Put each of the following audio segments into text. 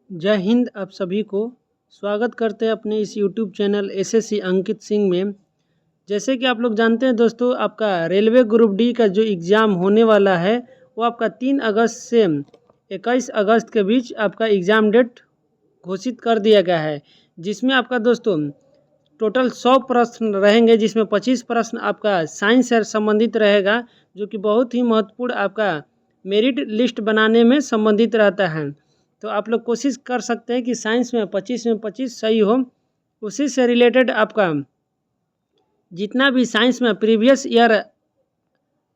जय हिंद। आप सभी को स्वागत करते हैं अपने इस YouTube channel SSC Ankit Singh में। जैसे कि आप लोग जानते हैं दोस्तों, आपका रेलवे ग्रुप डी का जो एग्ज़ाम होने वाला है वो आपका 3 अगस्त से 21 अगस्त के बीच आपका एग्ज़ाम डेट घोषित कर दिया गया है, जिसमें आपका दोस्तों टोटल 100 प्रश्न रहेंगे, जिसमें 25 प्रश्न आपका साइंस से संबंधित रहेगा, जो कि बहुत ही महत्वपूर्ण आपका मेरिट लिस्ट बनाने में संबंधित रहता है। तो आप लोग कोशिश कर सकते हैं कि साइंस में 25 सही हो। उसी से रिलेटेड आपका जितना भी साइंस में प्रीवियस ईयर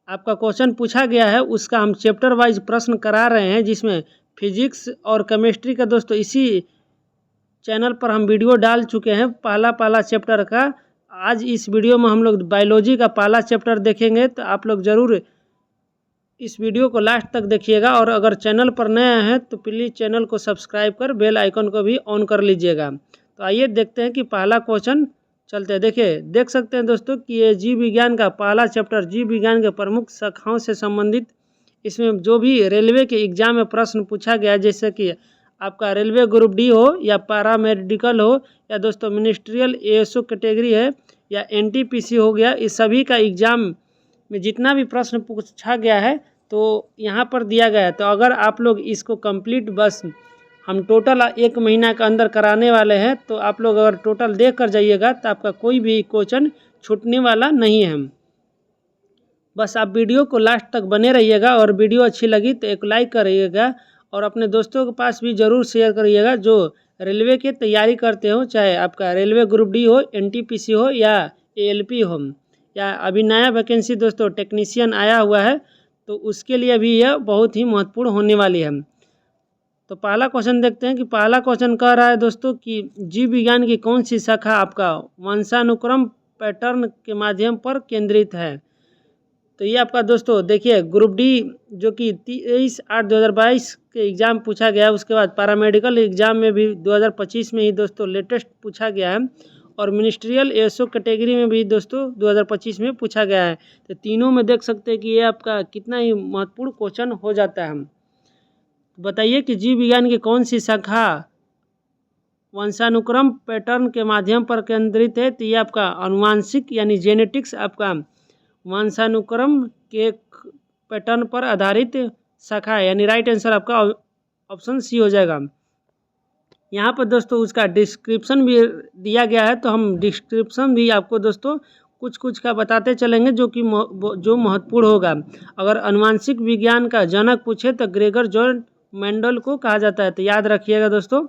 आपका क्वेश्चन पूछा गया है उसका हम चैप्टर वाइज प्रश्न करा रहे हैं, जिसमें फिजिक्स और केमिस्ट्री का दोस्तों इसी चैनल पर हम वीडियो डाल चुके हैं पहला चैप्टर का। आज इस वीडियो में हम लोग बायोलॉजी का पहला चैप्टर देखेंगे, तो आप लोग ज़रूर इस वीडियो को लास्ट तक देखिएगा। और अगर चैनल पर नए हैं तो प्लीज़ चैनल को सब्सक्राइब कर बेल आइकन को भी ऑन कर लीजिएगा। तो आइए देखते हैं कि पहला क्वेश्चन चलते हैं। देखिए, देख सकते हैं दोस्तों कि ये जीव विज्ञान का पहला चैप्टर जीव विज्ञान के प्रमुख शाखाओं से संबंधित, इसमें जो भी रेलवे के एग्जाम में प्रश्न पूछा गया है, जैसे कि आपका रेलवे ग्रुप डी हो या पैरा मेडिकल हो या दोस्तों मिनिस्ट्रियल एएसओ कैटेगरी है या एनटीपीसी हो गया, इस सभी का एग्जाम में जितना भी प्रश्न पूछा गया है तो यहाँ पर दिया गया है। तो अगर आप लोग इसको कंप्लीट, बस हम टोटल 1 महीना के अंदर कराने वाले हैं, तो आप लोग अगर टोटल देख कर जाइएगा तो आपका कोई भी क्वेश्चन छूटने वाला नहीं है। बस आप वीडियो को लास्ट तक बने रहिएगा, और वीडियो अच्छी लगी तो एक लाइक करिएगा और अपने दोस्तों के पास भी ज़रूर शेयर करिएगा जो रेलवे की तैयारी करते हो, चाहे आपका रेलवे ग्रुप डी हो, एनटीपीसी हो या एएलपी हो, या अभी नया वैकेंसी दोस्तों टेक्नीशियन आया हुआ है, तो उसके लिए भी यह बहुत ही महत्वपूर्ण होने वाली है। तो पहला क्वेश्चन देखते हैं कि पहला क्वेश्चन कह रहा है दोस्तों कि जीव विज्ञान की कौन सी शाखा आपका वंशानुक्रम पैटर्न के माध्यम पर केंद्रित है। तो ये आपका दोस्तों देखिए ग्रुप डी जो कि 23/8/2022 के एग्ज़ाम पूछा गया है, उसके बाद पैरामेडिकल एग्ज़ाम में भी 2025 में ही दोस्तों लेटेस्ट पूछा गया है, और मिनिस्ट्रियल एएसओ कैटेगरी में भी दोस्तों 2025 में पूछा गया है। तो तीनों में देख सकते हैं कि ये आपका कितना ही महत्वपूर्ण क्वेश्चन हो जाता है। बताइए कि जीव विज्ञान की कौन सी शाखा वंशानुक्रम पैटर्न के माध्यम पर केंद्रित है। तो ये आपका अनुवांशिक यानी जेनेटिक्स आपका वंशानुक्रम के पैटर्न पर आधारित शाखा है, यानी राइट आंसर आपका ऑप्शन सी हो जाएगा। यहाँ पर दोस्तों उसका डिस्क्रिप्शन भी दिया गया है, तो हम डिस्क्रिप्शन भी आपको दोस्तों कुछ का बताते चलेंगे जो कि जो महत्वपूर्ण होगा। अगर अनुवांशिक विज्ञान का जनक पूछे तो ग्रेगर जॉन मेंडल को कहा जाता है, तो याद रखिएगा दोस्तों।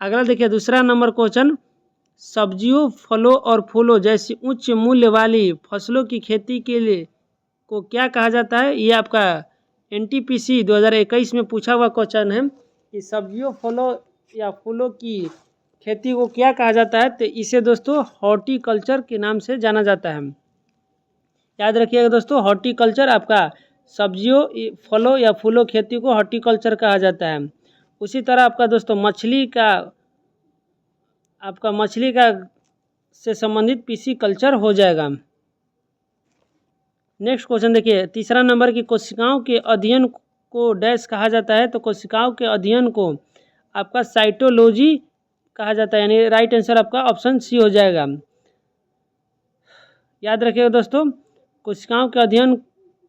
अगला देखिए दूसरा नंबर क्वेश्चन, सब्जियों फलों और फूलों जैसी उच्च मूल्य वाली फसलों की खेती के लिए को क्या कहा जाता है। ये आपका एनटीपीसी 2021 में पूछा हुआ क्वेश्चन है कि सब्जियों फलों या फूलों की खेती को क्या कहा जाता है। तो इसे दोस्तों हॉर्टिकल्चर के नाम से जाना जाता है। याद रखिएगा दोस्तों, हॉर्टिकल्चर आपका सब्जियों फलों या फूलों खेती को हॉर्टिकल्चर कहा जाता है। उसी तरह आपका दोस्तों मछली का से संबंधित पीसी कल्चर हो जाएगा। नेक्स्ट क्वेश्चन देखिए तीसरा नंबर की कोशिकाओं के अध्ययन को डैश कहा जाता है। तो कोशिकाओं के अध्ययन को आपका साइटोलॉजी कहा जाता है, यानी राइट आंसर आपका ऑप्शन सी हो जाएगा। याद रखिएगा दोस्तों, कोशिकाओं के अध्ययन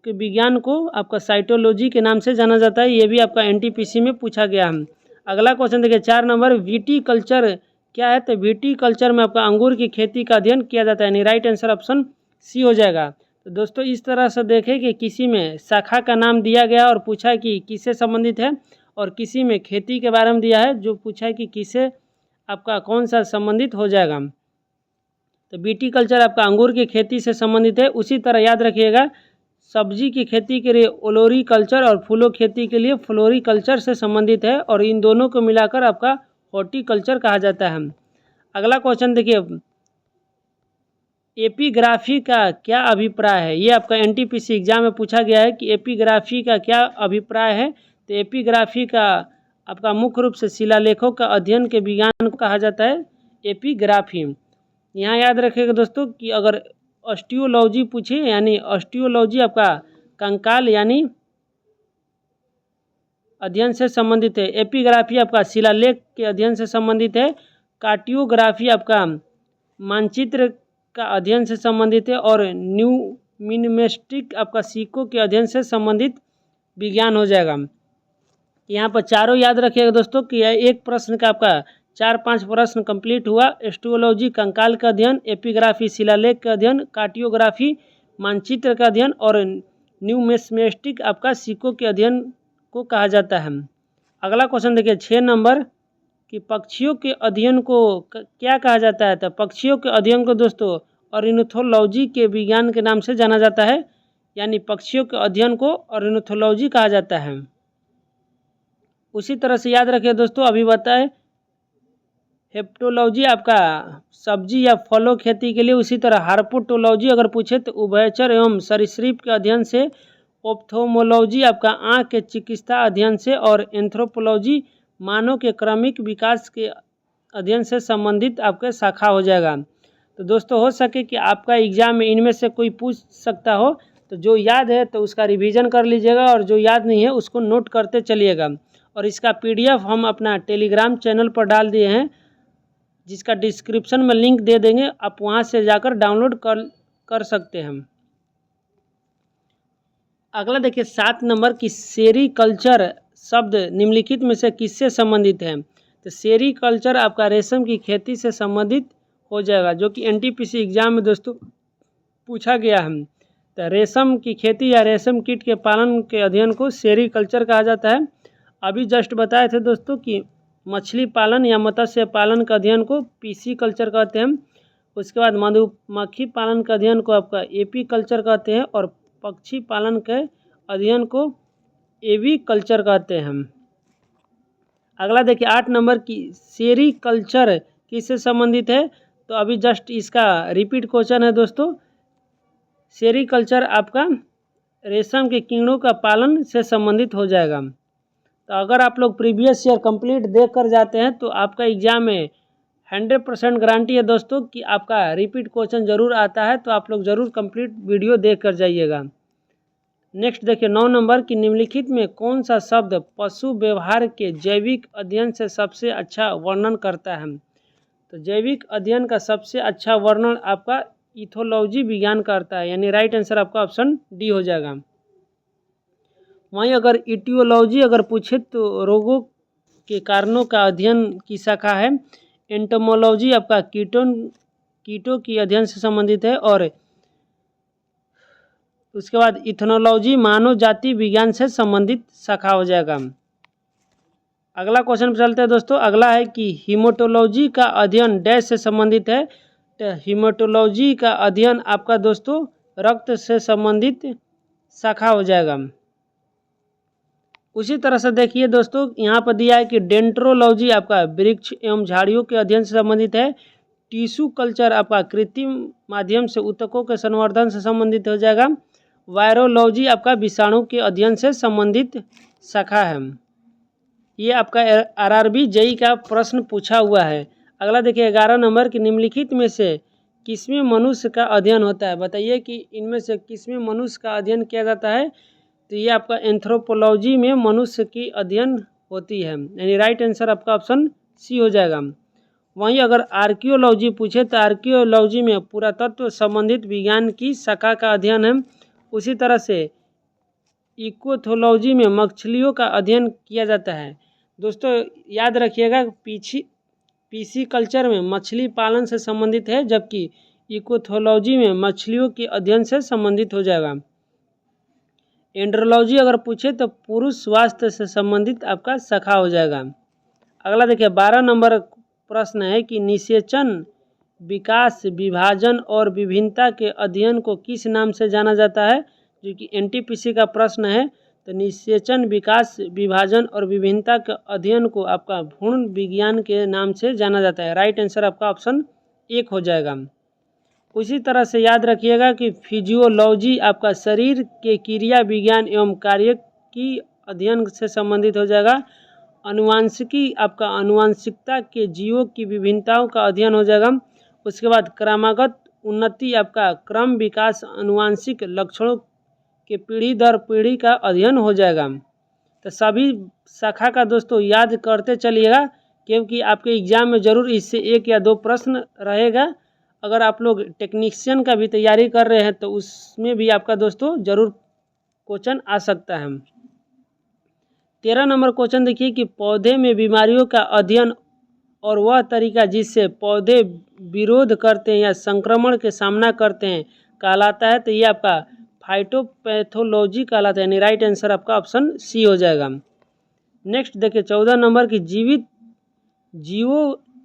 के विज्ञान को आपका साइटोलॉजी के नाम से जाना जाता है। ये भी आपका एनटीपीसी में पूछा गया है। अगला क्वेश्चन देखिए 4 नंबर, विटीकल्चर क्या है। तो विटीकल्चर में आपका अंगूर की खेती का अध्ययन किया जाता है, यानी राइट आंसर ऑप्शन सी हो जाएगा। तो दोस्तों इस तरह से देखें कि किसी में शाखा का नाम दिया गया और पूछा कि किससे संबंधित है, और किसी में खेती के बारे में दिया है जो पूछा है कि किससे आपका कौन सा संबंधित हो जाएगा। तो विटीकल्चर आपका अंगूर की खेती से संबंधित है। उसी तरह याद रखिएगा सब्जी की खेती के लिए ओलोरीकल्चर और फूलों खेती के लिए फ्लोरीकल्चर से संबंधित है, और इन दोनों को मिलाकर आपका हॉर्टिकल्चर कहा जाता है। अगला क्वेश्चन देखिए, एपिग्राफी का क्या अभिप्राय है। ये आपका एनटीपीसी एग्जाम में पूछा गया है कि एपिग्राफी का क्या अभिप्राय है। तो एपिग्राफी का आपका मुख्य रूप से शिलालेखों का अध्ययन के विज्ञान को कहा जाता है एपिग्राफी। यहाँ याद रखिएगा दोस्तों कि अगर ऑस्टियोलॉजी पूछे, यानी ऑस्टियोलॉजी आपका कंकाल यानी अध्ययन से संबंधित है। एपिग्राफी आपका शिलालेख के अध्ययन से संबंधित है। कार्टियोग्राफी आपका मानचित्र का अध्ययन से संबंधित है। और न्यूमिनिस्टिक आपका सिक्कों के अध्ययन से संबंधित विज्ञान हो जाएगा। यहाँ पर चारों याद रखिएगा दोस्तों कि एक प्रश्न का आपका 4-5 प्रश्न कंप्लीट हुआ। एस्ट्रोलॉजी कंकाल का अध्ययन, एपिग्राफी शिलालेख का अध्ययन, कार्टियोग्राफी मानचित्र का अध्ययन और न्यूमिस्मेटिक आपका सिक्कों के अध्ययन को कहा जाता है। अगला क्वेश्चन देखिए 6 नंबर कि पक्षियों के अध्ययन को क्या कहा जाता है। तो पक्षियों के अध्ययन को दोस्तों ऑर्निथोलॉजी के विज्ञान के नाम से जाना जाता है, यानी पक्षियों के अध्ययन को ऑर्निथोलॉजी कहा जाता है। उसी तरह से याद रखिए दोस्तों, अभी बताए हेप्टोलॉजी आपका सब्जी या फलों खेती के लिए। उसी तरह हार्पोटोलॉजी अगर पूछे तो उभयचर एवं सरीसृप के अध्ययन से। ऑप्थोमोलॉजी आपका आँख के चिकित्सा अध्ययन से। और एंथ्रोपोलॉजी मानव के क्रमिक विकास के अध्ययन से संबंधित आपका शाखा हो जाएगा। तो दोस्तों हो सके कि आपका एग्जाम में इनमें से कोई पूछ सकता हो, तो जो याद है तो उसका रिवीजन कर लीजिएगा और जो याद नहीं है उसको नोट करते चलिएगा। और इसका PDF हम अपना टेलीग्राम चैनल पर डाल दिए हैं, जिसका डिस्क्रिप्शन में लिंक दे देंगे, आप वहां से जाकर डाउनलोड कर सकते हैं। अगला देखिए 7 नंबर की सेरीकल्चर शब्द निम्नलिखित में से किससे संबंधित है। तो सेरीकल्चर आपका रेशम की खेती से संबंधित हो जाएगा, जो कि NTPC एग्जाम में दोस्तों पूछा गया है। तो रेशम की खेती या रेशम कीट के पालन के अध्ययन को सेरीकल्चर कहा जाता है। अभी जस्ट बताए थे दोस्तों कि मछली पालन या मत्स्य पालन का अध्ययन को PC कल्चर कहते हैं। उसके बाद मधुमक्खी पालन का अध्ययन को आपका AP कल्चर कहते हैं। और पक्षी पालन के अध्ययन को AV कल्चर कहते हैं। अगला देखिए 8 नंबर की सेरीकल्चर किससे संबंधित है। तो अभी जस्ट इसका रिपीट क्वेश्चन है दोस्तों। सेरीकल्चर आपका रेशम के कीड़ों का पालन से संबंधित हो जाएगा। तो अगर आप लोग प्रीवियस ईयर कंप्लीट देख कर जाते हैं तो आपका एग्जाम में 100% गारंटी है दोस्तों कि आपका रिपीट क्वेश्चन जरूर आता है। तो आप लोग जरूर कंप्लीट वीडियो देख कर जाइएगा। नेक्स्ट देखिए 9 नंबर की निम्नलिखित में कौन सा शब्द पशु व्यवहार के जैविक अध्ययन से सबसे अच्छा वर्णन करता है। तो जैविक अध्ययन का सबसे अच्छा वर्णन आपका इथोलॉजी विज्ञान करता है, यानी राइट आंसर आपका ऑप्शन D हो जाएगा। वहीं अगर इटियोलॉजी अगर पूछे तो रोगों के कारणों का अध्ययन की शाखा है। एंटोमोलॉजी आपका कीटों की अध्ययन से संबंधित है। और उसके बाद इथनोलॉजी मानव जाति विज्ञान से संबंधित शाखा हो जाएगा। अगला क्वेश्चन पर चलते हैं दोस्तों। अगला है कि हीमोटोलॉजी का अध्ययन डैश से संबंधित है। तो हीमोटोलॉजी का अध्ययन आपका दोस्तों रक्त से संबंधित शाखा हो जाएगा। उसी तरह से देखिए दोस्तों, यहाँ पर दिया है कि डेंट्रोलॉजी आपका वृक्ष एवं झाड़ियों के अध्ययन से संबंधित है। टिश्यू कल्चर आपका कृत्रिम माध्यम से ऊतकों के संवर्धन से संबंधित हो जाएगा। वायरोलॉजी आपका विषाणु के अध्ययन से संबंधित शाखा है। ये आपका RRB JEE का प्रश्न पूछा हुआ है। अगला देखिए 11 नंबर की निम्नलिखित में से किसमें मनुष्य का अध्ययन होता है। बताइए कि इनमें से किसमें मनुष्य का अध्ययन किया जाता है। तो ये आपका एंथ्रोपोलॉजी में मनुष्य की अध्ययन होती है, यानी राइट आंसर आपका ऑप्शन C हो जाएगा। वहीं अगर आर्कियोलॉजी पूछे तो आर्कियोलॉजी में पुरातत्व संबंधित विज्ञान की शाखा का अध्ययन है। उसी तरह से इकोथोलॉजी में मछलियों का अध्ययन किया जाता है। दोस्तों याद रखिएगा PC कल्चर में मछली पालन से संबंधित है, जबकि इकोथोलॉजी में मछलियों के अध्ययन से संबंधित हो जाएगा। एंड्रोलॉजी अगर पूछे तो पुरुष स्वास्थ्य से संबंधित आपका शाखा हो जाएगा। अगला देखिए 12 नंबर प्रश्न है कि निषेचन विकास विभाजन और विभिन्नता के अध्ययन को किस नाम से जाना जाता है, जो कि NTPC का प्रश्न है। तो निषेचन विकास विभाजन और विभिन्नता के अध्ययन को आपका भ्रूण विज्ञान के नाम से जाना जाता है। राइट आंसर आपका ऑप्शन 1 हो जाएगा। उसी तरह से याद रखिएगा कि फिजियोलॉजी आपका शरीर के क्रिया विज्ञान एवं कार्य की अध्ययन से संबंधित हो जाएगा। अनुवांशिकी आपका अनुवांशिकता के जीवों की विभिन्नताओं का अध्ययन हो जाएगा। उसके बाद क्रमागत उन्नति आपका क्रम विकास अनुवांशिक लक्षणों के पीढ़ी दर पीढ़ी का अध्ययन हो जाएगा। तो सभी शाखा का दोस्तों याद करते चलिएगा, क्योंकि आपके एग्ज़ाम में ज़रूर इससे 1 या 2 प्रश्न रहेगा। अगर आप लोग टेक्नीशियन का भी तैयारी कर रहे हैं तो उसमें भी आपका दोस्तों ज़रूर क्वेश्चन आ सकता है। 13 नंबर क्वेश्चन देखिए कि पौधे में बीमारियों का अध्ययन और वह तरीका जिससे पौधे विरोध करते हैं या संक्रमण के सामना करते हैं कहलाता है। तो ये आपका फाइटोपैथोलॉजी कहलाता है, यानी राइट आंसर आपका ऑप्शन सी हो जाएगा। नेक्स्ट देखिए 14 नंबर की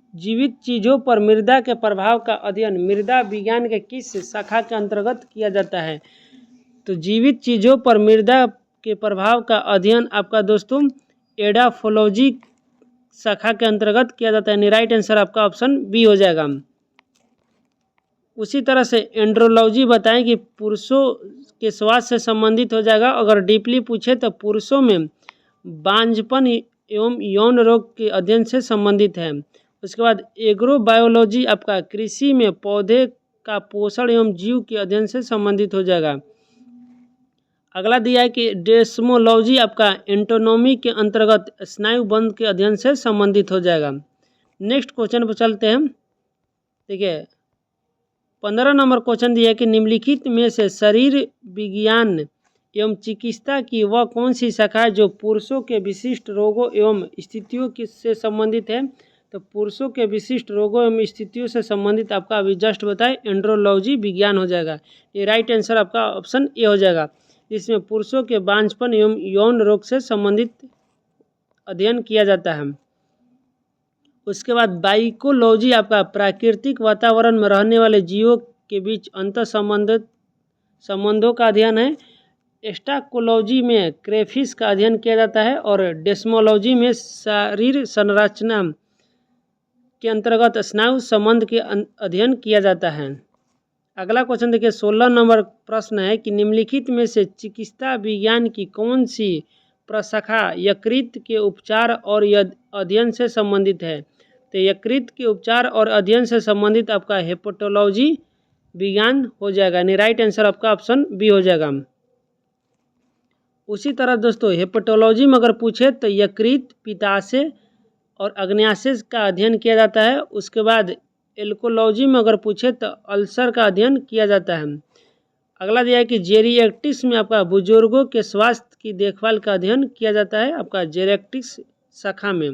जीवित चीज़ों पर मृदा के प्रभाव का अध्ययन मृदा विज्ञान के किस शाखा के अंतर्गत किया जाता है। तो जीवित चीज़ों पर मृदा के प्रभाव का अध्ययन आपका दोस्तों एडाफोलॉजी शाखा के अंतर्गत किया जाता है, यानी राइट आंसर आपका ऑप्शन बी हो जाएगा। उसी तरह से एंड्रोलॉजी बताएं कि पुरुषों के स्वास्थ्य से संबंधित हो जाएगा। अगर डीपली पूछे तो पुरुषों में बांझपन एवं यौन रोग के अध्ययन से संबंधित है। उसके बाद एग्रोबायोलॉजी आपका कृषि में पौधे का पोषण एवं जीव के अध्ययन से संबंधित हो जाएगा। अगला दिया है कि डेस्मोलॉजी आपका एंटोनॉमी के अंतर्गत स्नायु बंध के अध्ययन से संबंधित हो जाएगा। नेक्स्ट क्वेश्चन पर चलते हैं। देखिए 15 नंबर क्वेश्चन दिया है कि निम्नलिखित में से शरीर विज्ञान एवं चिकित्सा की वह कौन सी शाखा है जो पुरुषों के विशिष्ट रोगों एवं स्थितियों से संबंधित है। तो पुरुषों के विशिष्ट रोगों एवं स्थितियों से संबंधित आपका अभी जस्ट बताए एंड्रोलॉजी विज्ञान हो जाएगा। ये राइट आंसर आपका ऑप्शन ए हो जाएगा, जिसमें पुरुषों के बांझपन एवं यौन रोग से संबंधित अध्ययन किया जाता है। उसके बाद बाइकोलॉजी आपका प्राकृतिक वातावरण में रहने वाले जीवों के बीच अंतर संबंधों का अध्ययन है। एस्टाकोलॉजी में क्रेफिश का अध्ययन किया जाता है और डेस्मोलॉजी में शरीर संरचना के अंतर्गत स्नायु संबंध के अध्ययन किया जाता है। अगला क्वेश्चन देखिए 16 नंबर प्रश्न है कि निम्नलिखित में से चिकित्सा विज्ञान की कौन सी प्रशाखा यकृत के उपचार और अध्ययन से संबंधित है। तो यकृत के उपचार और अध्ययन से संबंधित आपका हेपेटोलॉजी विज्ञान हो जाएगा, यानी राइट आंसर आपका ऑप्शन बी हो जाएगा। उसी तरह दोस्तों हेपेटोलॉजी में अगर पूछे तो यकृत, पित्ताशय और अग्न्याशय का अध्ययन किया जाता है। उसके बाद एल्कोलॉजी में अगर पूछे तो अल्सर का अध्ययन किया जाता है। अगला दिया है कि जेरिएट्रिक्स में आपका बुजुर्गों के स्वास्थ्य की देखभाल का अध्ययन किया जाता है आपका जेरिएट्रिक्स शाखा में।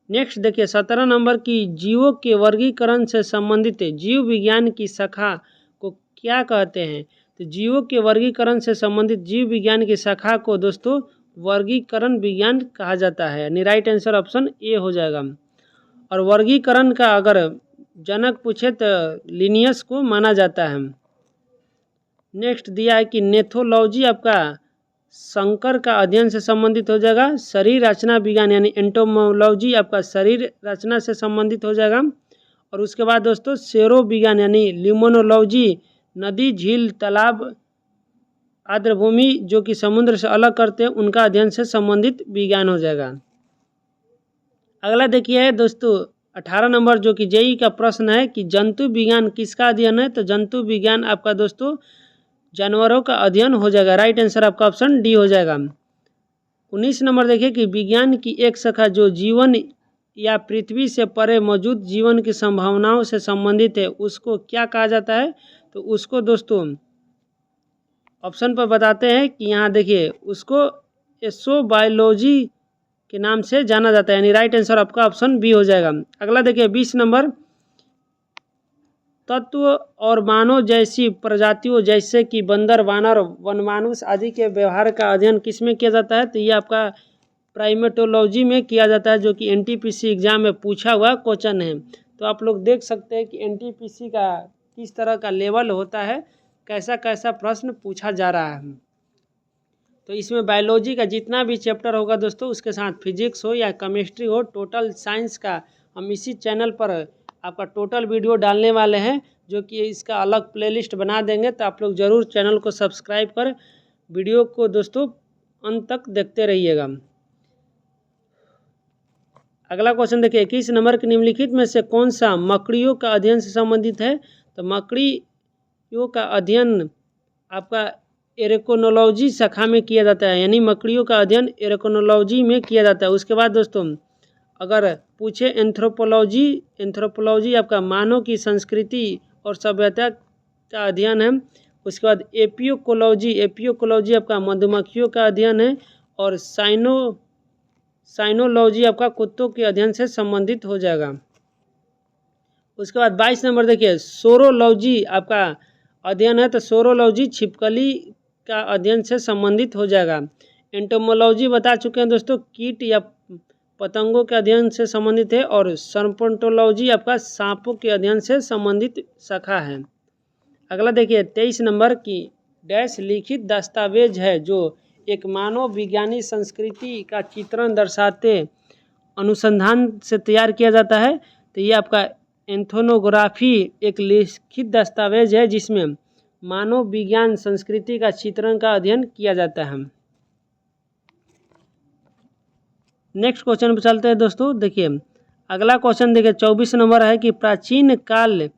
नेक्स्ट देखिए 17 नंबर की जीवों के वर्गीकरण से संबंधित जीव विज्ञान की शाखा को क्या कहते हैं। तो जीवों के वर्गीकरण से संबंधित जीव विज्ञान की शाखा को दोस्तों वर्गीकरण विज्ञान कहा जाता है, यानी राइट आंसर ऑप्शन ए हो जाएगा। और वर्गीकरण का अगर जनक पूछे तो लिनियस को माना जाता है। नेक्स्ट दिया है कि नेथोलॉजी आपका संकर का अध्ययन से संबंधित हो जाएगा। शरीर रचना विज्ञान यानी एंटोमोलॉजी आपका शरीर रचना से संबंधित हो जाएगा। और उसके बाद दोस्तों सेरो विज्ञान यानी लिमोनोलॉजी नदी, झील, तालाब, आर्द्रभूमि जो कि समुद्र से अलग करते हैं उनका अध्ययन से संबंधित विज्ञान हो जाएगा। अगला देखिए है दोस्तों 18 नंबर जो कि जेई का प्रश्न है कि जंतु विज्ञान किसका अध्ययन है। तो जंतु विज्ञान आपका दोस्तों जानवरों का अध्ययन हो जाएगा, राइट आंसर आपका ऑप्शन डी हो जाएगा। 19 नंबर देखिए कि विज्ञान की एक शाखा जो जीवन या पृथ्वी से परे मौजूद जीवन की संभावनाओं से संबंधित है उसको क्या कहा जाता है। तो उसको दोस्तों ऑप्शन पर बताते हैं कि यहाँ देखिए उसको एसोबायोलॉजी के नाम से जाना जाता है, यानी राइट आंसर आपका ऑप्शन बी हो जाएगा। अगला देखिए 20 नंबर तत्व और मानव जैसी प्रजातियों जैसे कि बंदर, वानर, वनमानुष आदि के व्यवहार का अध्ययन किस में किया जाता है। तो ये आपका प्राइमेटोलॉजी में किया जाता है, जो कि एनटीपीसी एग्जाम में पूछा हुआ क्वेश्चन है। तो आप लोग देख सकते हैं कि एनटीपीसी का किस तरह का लेवल होता है, कैसा कैसा प्रश्न पूछा जा रहा है। तो इसमें बायोलॉजी का जितना भी चैप्टर होगा दोस्तों उसके साथ फिजिक्स हो या केमिस्ट्री हो, टोटल साइंस का हम इसी चैनल पर आपका टोटल वीडियो डालने वाले हैं, जो कि इसका अलग प्लेलिस्ट बना देंगे। तो आप लोग ज़रूर चैनल को सब्सक्राइब कर वीडियो को दोस्तों अंत तक देखते रहिएगा। अगला क्वेश्चन देखिए 21 नंबर के निम्नलिखित में से कौन सा मकड़ियों का अध्ययन से संबंधित है। तो मकड़ियों का अध्ययन आपका एरेकोनोलॉजी शाखा में किया जाता है, यानी मकड़ियों का अध्ययन एरेकोनोलॉजी में किया जाता है। उसके बाद दोस्तों अगर पूछे एंथ्रोपोलॉजी आपका मानव की संस्कृति और सभ्यता का अध्ययन है। उसके बाद एपियोकोलॉजी आपका मधुमक्खियों का अध्ययन है। और साइनोलॉजी आपका कुत्तों के अध्ययन से संबंधित हो जाएगा। उसके बाद 22 नंबर देखिए, सोरोलॉजी आपका अध्ययन है, तो सोरोलॉजी छिपकली का अध्ययन से संबंधित हो जाएगा। एंटोमोलॉजी बता चुके हैं दोस्तों, कीट या पतंगों के अध्ययन से संबंधित है। और सर्पेंटोलॉजी आपका सांपों के अध्ययन से संबंधित शाखा है। अगला देखिए 23 नंबर की डैश लिखित दस्तावेज है जो एक मानव विज्ञानी संस्कृति का चित्रण दर्शाते अनुसंधान से तैयार किया जाता है। तो ये आपका एंथोनोग्राफी एक लिखित दस्तावेज है जिसमें मानव विज्ञान संस्कृति का चित्रण का अध्ययन किया जाता है। नेक्स्ट क्वेश्चन पर चलते हैं दोस्तों। देखिए अगला क्वेश्चन देखिए 24 नंबर है कि प्राचीन काल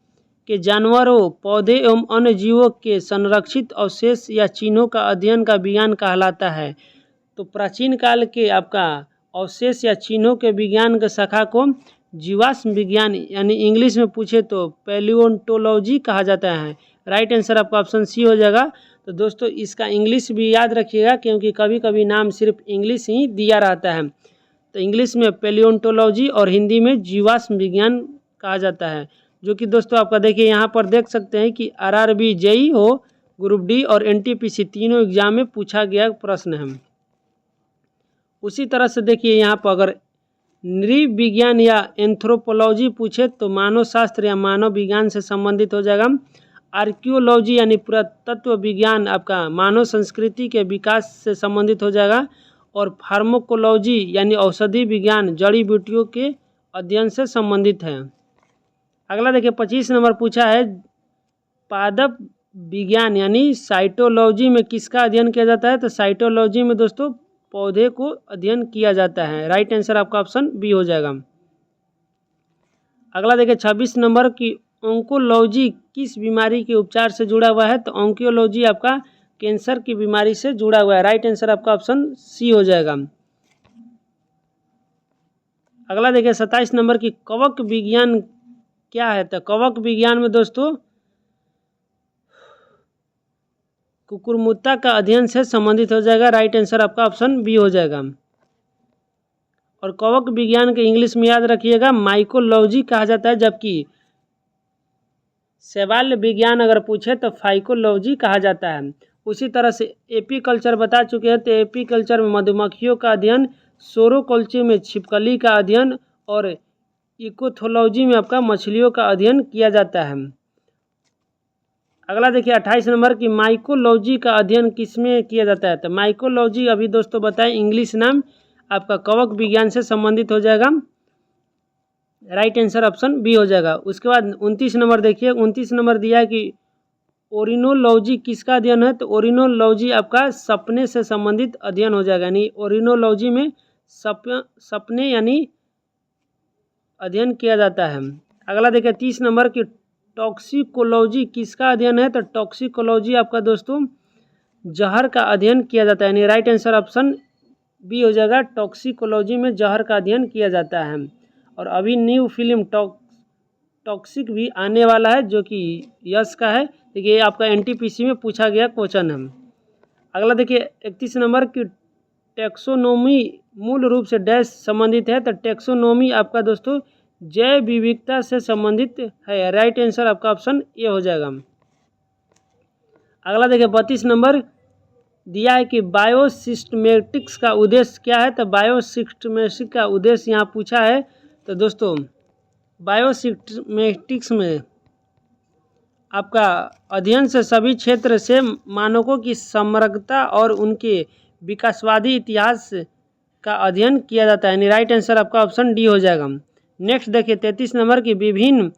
के जानवरों, पौधे एवं अन्य जीवों के संरक्षित अवशेष या चिन्हों का अध्ययन का विज्ञान कहलाता है। तो प्राचीन काल के आपका अवशेष या चिन्हों के विज्ञान के शाखा को जीवाश्म विज्ञान यानी इंग्लिश में पूछे तो पैलियोंटोलॉजी कहा जाता है। राइट आंसर आपका ऑप्शन सी हो जाएगा। तो दोस्तों इसका इंग्लिश भी याद रखिएगा क्योंकि कभी कभी नाम सिर्फ इंग्लिश ही दिया रहता है। तो इंग्लिश में पैलियोंटोलॉजी और हिंदी में जीवाश्म विज्ञान कहा जाता है, जो कि दोस्तों आपका देखिए यहाँ पर देख सकते हैं कि आरआरबी जेई हो, ग्रुप डी और एनटीपीसी तीनों एग्जाम में पूछा गया प्रश्न है। उसी तरह से देखिए यहाँ पर अगर नृविज्ञान या एंथ्रोपोलॉजी पूछे तो मानव शास्त्र या मानव विज्ञान से संबंधित हो जाएगा। आर्कियोलॉजी यानी पुरातत्व विज्ञान आपका मानव संस्कृति के विकास से संबंधित हो जाएगा। और फार्माकोलॉजी यानी औषधि विज्ञान जड़ी बूटियों के अध्ययन से संबंधित है। अगला देखिए 25 नंबर पूछा है पादप विज्ञान यानी साइटोलॉजी में किसका अध्ययन किया जाता है। तो साइटोलॉजी में दोस्तों पौधे को अध्ययन किया जाता है। राइट आंसर आपका ऑप्शन बी हो जाएगा। अगला देखिए 26 नंबर की ऑन्कोलॉजी किस बीमारी के उपचार से जुड़ा हुआ है। तो ऑन्कोलॉजी आपका कैंसर की बीमारी से जुड़ा हुआ है। राइट आंसर आपका ऑप्शन सी हो जाएगा। अगला देखिए 27 नंबर की कवक विज्ञान क्या है। तो कवक विज्ञान में दोस्तों कुकुरमुत्ता का अध्ययन से संबंधित हो जाएगा। राइट आंसर आपका ऑप्शन बी हो जाएगा। और कवक विज्ञान के इंग्लिश में याद रखिएगा माइकोलॉजी कहा जाता है, जबकि शैवाल विज्ञान अगर पूछे तो फाइकोलॉजी कहा जाता है। उसी तरह से एपीकल्चर बता चुके हैं, तो एपीकल्चर में मधुमक्खियों का अध्ययन, सोरोकल्चर में छिपकली का अध्ययन और इकोथोलॉजी में आपका मछलियों का अध्ययन किया जाता है। अगला देखिए 28 नंबर की माइकोलॉजी का अध्ययन किसमें किया जाता है। तो माइकोलॉजी अभी दोस्तों बताएं इंग्लिश नाम आपका कवक विज्ञान से संबंधित हो जाएगा। राइट आंसर ऑप्शन बी हो जाएगा। उसके बाद 29 नंबर देखिए, 29 नंबर दिया है कि ओरिनोलॉजी किसका अध्ययन है। तो ओरिनोलॉजी आपका सपने से संबंधित अध्ययन हो जाएगा, यानी ओरिनोलॉजी में सपने यानी अध्ययन किया जाता है। अगला देखिए 30 नंबर की टॉक्सिकोलॉजी किसका अध्ययन है। तो टॉक्सिकोलॉजी आपका दोस्तों जहर का अध्ययन किया जाता है, यानी राइट आंसर ऑप्शन बी हो जाएगा। टॉक्सिकोलॉजी में जहर का अध्ययन किया जाता है। और अभी न्यू फिल्म टॉक्सिक भी आने वाला है जो कि यश का है। देखिए आपका एनटीपीसी में पूछा गया क्वेश्चन है। अगला देखिए 31 नंबर की टेक्सोनोमी मूल रूप से डैश संबंधित है। तो टेक्सोनोमी आपका दोस्तों जैव विविधता से संबंधित है। राइट आंसर आपका ऑप्शन ए हो जाएगा। अगला देखिए 32 नंबर दिया है कि बायोसिस्टमेटिक्स का उद्देश्य क्या है। तो बायोसिस्टमेटिक्स का उद्देश्य यहाँ पूछा है। तो दोस्तों बायोसिस्टमेटिक्स में आपका अध्ययन से सभी क्षेत्र से मानकों की समग्रता और उनके विकासवादी इतिहास का अध्ययन किया जाता है, यानी राइट आंसर आपका ऑप्शन डी हो जाएगा। नेक्स्ट देखिए 33 नंबर की विभिन्न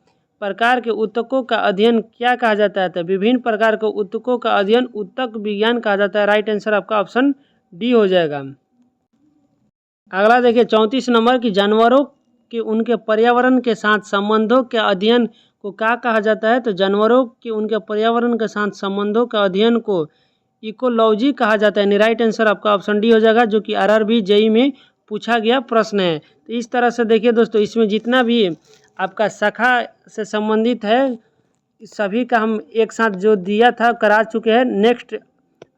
प्रकार के ऊतकों का अध्ययन क्या कहा जाता है। तो विभिन्न प्रकार के ऊतकों का अध्ययन ऊतक विज्ञान कहा जाता है। राइट आंसर आपका ऑप्शन डी हो जाएगा। अगला देखिए 34 नंबर की जानवरों के उनके पर्यावरण के साथ संबंधों के अध्ययन को क्या कहा जाता है। तो जानवरों के उनके पर्यावरण के साथ संबंधों का अध्ययन को इकोलॉजी कहा जाता है। राइट आंसर आपका ऑप्शन डी हो जाएगा, जो कि आरआरबी जेईई में पूछा गया प्रश्न है। तो इस तरह से देखिए दोस्तों, इसमें जितना भी आपका शाखा से संबंधित है सभी का हम एक साथ जो दिया था करा चुके हैं। नेक्स्ट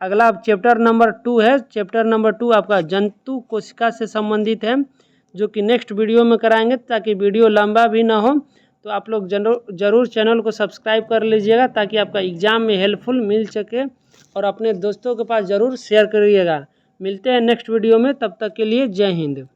अगला चैप्टर नंबर 2 है। चैप्टर नंबर 2 आपका जंतु कोशिका से संबंधित है, जो कि नेक्स्ट वीडियो में कराएंगे, ताकि वीडियो लंबा भी ना हो। तो आप लोग ज़रूर चैनल को सब्सक्राइब कर लीजिएगा, ताकि आपका एग्ज़ाम में हेल्पफुल मिल सके, और अपने दोस्तों के पास ज़रूर शेयर करिएगा। मिलते हैं नेक्स्ट वीडियो में, तब तक के लिए जय हिंद।